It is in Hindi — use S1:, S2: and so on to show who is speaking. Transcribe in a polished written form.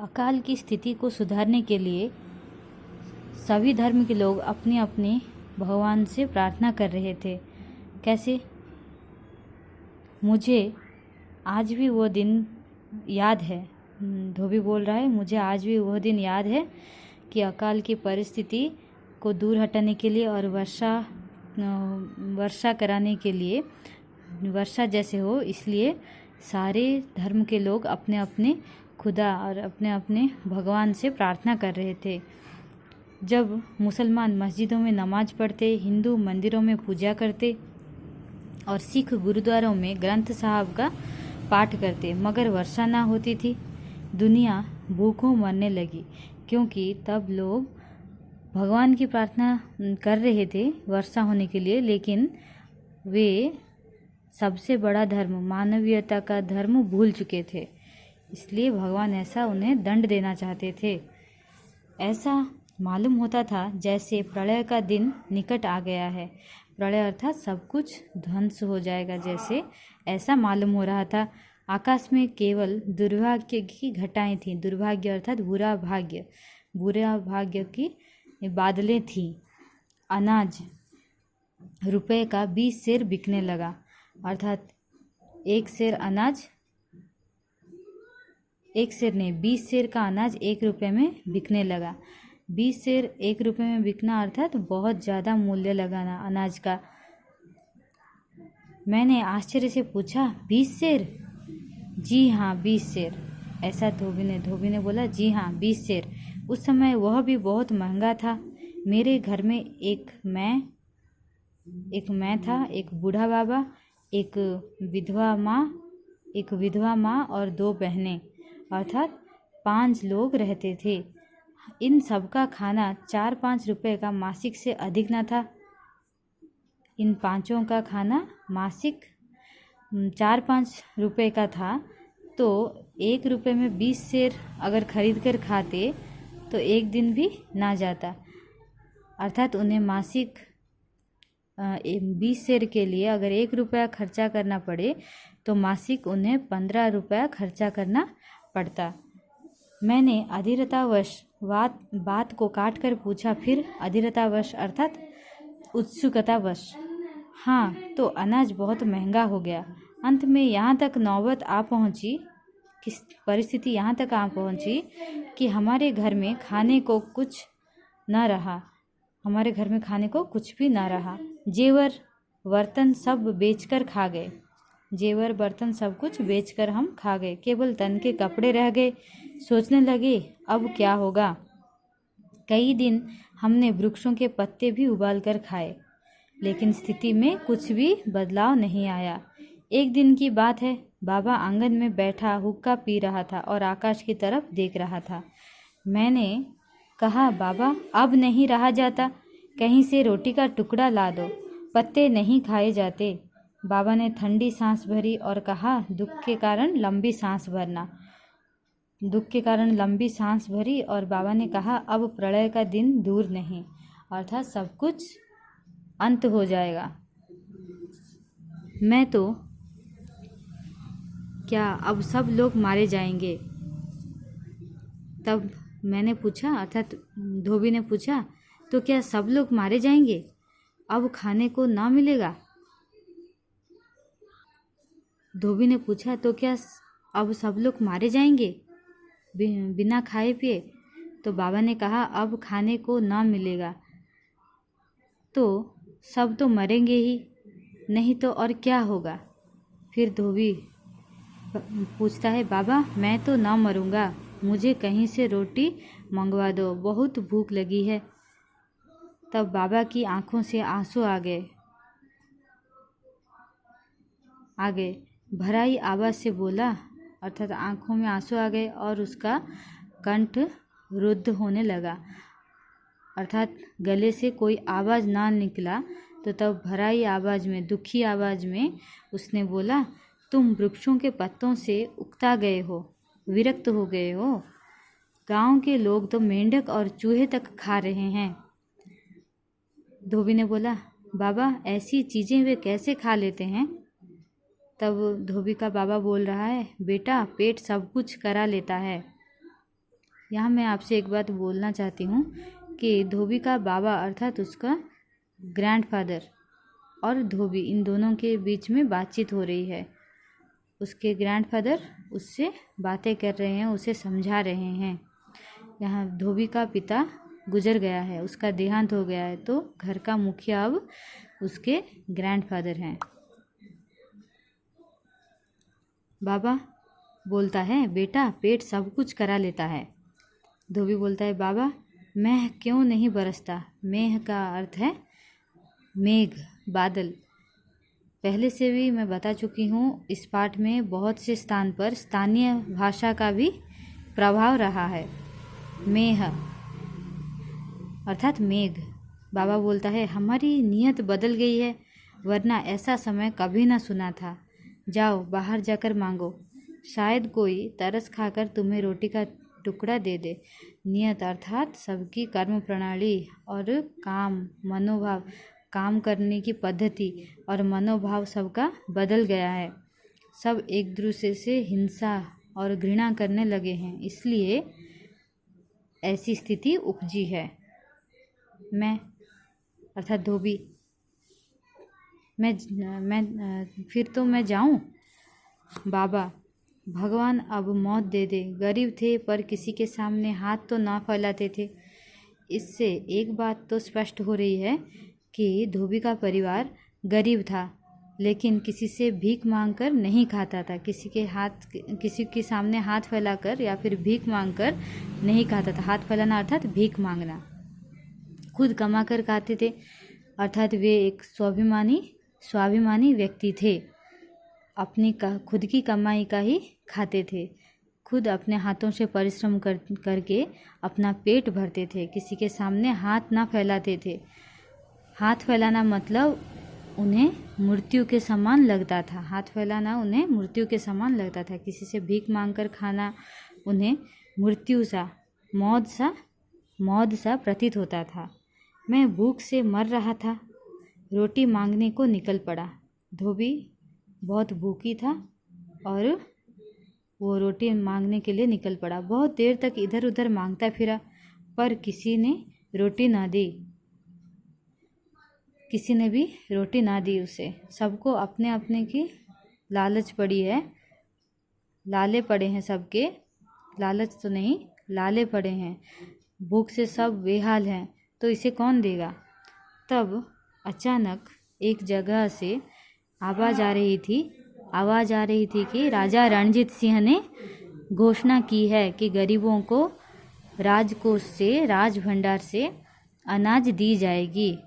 S1: अकाल की स्थिति को सुधारने के लिए सभी धर्म के लोग अपने अपने भगवान से प्रार्थना कर रहे थे। कैसे? मुझे आज भी वो दिन याद है। धोबी बोल रहा है, मुझे आज भी वह दिन याद है कि अकाल की परिस्थिति को दूर हटाने के लिए और वर्षा कराने के लिए, वर्षा जैसे हो, इसलिए सारे धर्म के लोग अपने अपने खुदा और अपने अपने भगवान से प्रार्थना कर रहे थे। जब मुसलमान मस्जिदों में नमाज पढ़ते, हिंदू मंदिरों में पूजा करते और सिख गुरुद्वारों में ग्रंथ साहब का पाठ करते, मगर वर्षा ना होती थी। दुनिया भूखों मरने लगी, क्योंकि तब लोग भगवान की प्रार्थना कर रहे थे वर्षा होने के लिए, लेकिन वे सबसे बड़ा धर्म, मानवीयता का धर्म भूल चुके थे। इसलिए भगवान ऐसा उन्हें दंड देना चाहते थे। ऐसा मालूम होता था जैसे प्रलय का दिन निकट आ गया है। प्रलय अर्थात सब कुछ ध्वंस हो जाएगा, जैसे ऐसा मालूम हो रहा था। आकाश में केवल दुर्भाग्य की घटाएं थीं। दुर्भाग्य अर्थात बुरा भाग्य की बादलें थीं। अनाज रुपए का 20 सेर बिकने लगा, अर्थात 20 सेर का अनाज 1 रुपये में बिकने लगा। 20 सेर 1 रुपये में बिकना अर्थात बहुत ज़्यादा मूल्य लगाना अनाज का। मैंने आश्चर्य से पूछा, 20 सेर? जी हाँ, 20 सेर। ऐसा धोबी ने बोला, जी हाँ, 20 सेर। उस समय वह भी बहुत महंगा था। मेरे घर में एक मैं था, एक बूढ़ा बाबा, एक विधवा माँ और 2 बहनें, अर्थात 5 लोग रहते थे। इन सबका खाना 4-5 रुपए का मासिक से अधिक न था। इन पांचों का खाना मासिक 4-5 रुपए का था, तो 1 रुपये में 20 सेर अगर खरीद कर खाते तो एक दिन भी ना जाता। अर्थात उन्हें मासिक 20 सेर के लिए अगर 1 रुपया खर्चा करना पड़े तो मासिक उन्हें 15 रुपया खर्चा करना पड़ता। मैंने अधीरतावश बात को काट कर पूछा, फिर? अधीरतावश अर्थात उत्सुकतावश। हाँ, तो अनाज बहुत महंगा हो गया। अंत में यहाँ तक नौबत आ पहुँची, परिस्थिति यहाँ तक आ पहुँची कि हमारे घर में खाने को कुछ न रहा। हमारे घर में खाने को कुछ भी ना रहा। जेवर बर्तन सब बेचकर खा गए। जेवर बर्तन सब कुछ बेचकर हम खा गए। केवल तन के कपड़े रह गए। सोचने लगे, अब क्या होगा। कई दिन हमने वृक्षों के पत्ते भी उबाल कर खाए, लेकिन स्थिति में कुछ भी बदलाव नहीं आया। एक दिन की बात है, बाबा आंगन में बैठा हुक्का पी रहा था और आकाश की तरफ देख रहा था। मैंने कहा, बाबा अब नहीं रहा जाता, कहीं से रोटी का टुकड़ा ला दो, पत्ते नहीं खाए जाते। बाबा ने ठंडी सांस भरी और कहा, दुख के कारण लंबी सांस भरी और बाबा ने कहा, अब प्रलय का दिन दूर नहीं, अर्थात सब कुछ अंत हो जाएगा। मैं तो क्या, अब सब लोग मारे जाएंगे? तब मैंने पूछा, अर्थात धोबी ने पूछा, तो क्या सब लोग मारे जाएंगे? अब खाने को ना मिलेगा? धोबी ने पूछा, तो क्या अब सब लोग मारे जाएंगे बिना खाए पिए? तो बाबा ने कहा, अब खाने को ना मिलेगा तो सब तो मरेंगे ही, नहीं तो और क्या होगा? फिर धोबी पूछता है, बाबा मैं तो ना मरूंगा, मुझे कहीं से रोटी मंगवा दो, बहुत भूख लगी है। तब बाबा की आंखों से आंसू आ गए। भराई आवाज़ से बोला, अर्थात आंखों में आंसू आ गए और उसका कंठ रुद्ध होने लगा, अर्थात गले से कोई आवाज़ ना निकला। तो तब भराई आवाज़ में, दुखी आवाज़ में उसने बोला, तुम वृक्षों के पत्तों से उकता गए हो, विरक्त हो गए हो। गांव के लोग तो मेंढक और चूहे तक खा रहे हैं। धोबी ने बोला, बाबा ऐसी चीज़ें वे कैसे खा लेते हैं? तब धोबी का बाबा बोल रहा है, बेटा पेट सब कुछ करा लेता है। यहाँ मैं आपसे एक बात बोलना चाहती हूँ कि धोबी का बाबा अर्थात उसका ग्रैंडफादर और धोबी इन दोनों के बीच में बातचीत हो रही है। उसके ग्रैंडफादर उससे बातें कर रहे हैं, उसे समझा रहे हैं। यहाँ धोबी का पिता गुजर गया है, उसका देहांत हो गया है, तो घर का मुखिया अब उसके ग्रैंडफादर हैं। बाबा बोलता है, बेटा पेट सब कुछ करा लेता है। धोबी बोलता है, बाबा मेघ क्यों नहीं बरसता? मेघ का अर्थ है मेघ, बादल। पहले से भी मैं बता चुकी हूँ, इस पाठ में बहुत से स्थान पर स्थानीय भाषा का भी प्रभाव रहा है। मेघ अर्थात मेघ। बाबा बोलता है, हमारी नीयत बदल गई है, वरना ऐसा समय कभी ना सुना था। जाओ बाहर जाकर मांगो, शायद कोई तरस खाकर तुम्हें रोटी का टुकड़ा दे दे। नियत अर्थात सबकी कर्म प्रणाली और काम मनोभाव, काम करने की पद्धति और मनोभाव सबका बदल गया है। सब एक दूसरे से हिंसा और घृणा करने लगे हैं, इसलिए ऐसी स्थिति उपजी है। मैं अर्थात धोबी, मैं फिर तो मैं जाऊं? बाबा, भगवान अब मौत दे दे। गरीब थे पर किसी के सामने हाथ तो ना फैलाते थे। इससे एक बात तो स्पष्ट हो रही है कि धोबी का परिवार गरीब था, लेकिन किसी से भीख मांगकर नहीं खाता था। किसी के सामने हाथ फैलाकर या फिर भीख मांगकर नहीं खाता था। हाथ फैलाना अर्थात भीख मांगना। खुद कमा कर खाते थे, अर्थात वे एक स्वाभिमानी व्यक्ति थे। अपनी खुद की कमाई का ही खाते थे। खुद अपने हाथों से परिश्रम करके अपना पेट भरते थे। किसी के सामने हाथ ना फैलाते थे। हाथ फैलाना मतलब उन्हें मृत्यु के समान लगता था। हाथ फैलाना उन्हें मृत्यु के समान लगता था। किसी से भीख मांगकर खाना उन्हें मृत्यु सा, मौत सा प्रतीत होता था। मैं भूख से मर रहा था, रोटी मांगने को निकल पड़ा। धोबी बहुत भूखी था और वो रोटी मांगने के लिए निकल पड़ा। बहुत देर तक इधर उधर मांगता फिरा, पर किसी ने भी रोटी ना दी उसे। सबको अपने अपने की लालच पड़ी है, लाले पड़े हैं सबके। लालच तो नहीं, लाले पड़े हैं। भूख से सब बेहाल हैं, तो इसे कौन देगा? तब अचानक एक जगह से आवाज़ आ रही थी कि राजा रणजीत सिंह ने घोषणा की है कि गरीबों को राजकोष से, राज भंडार से अनाज दी जाएगी।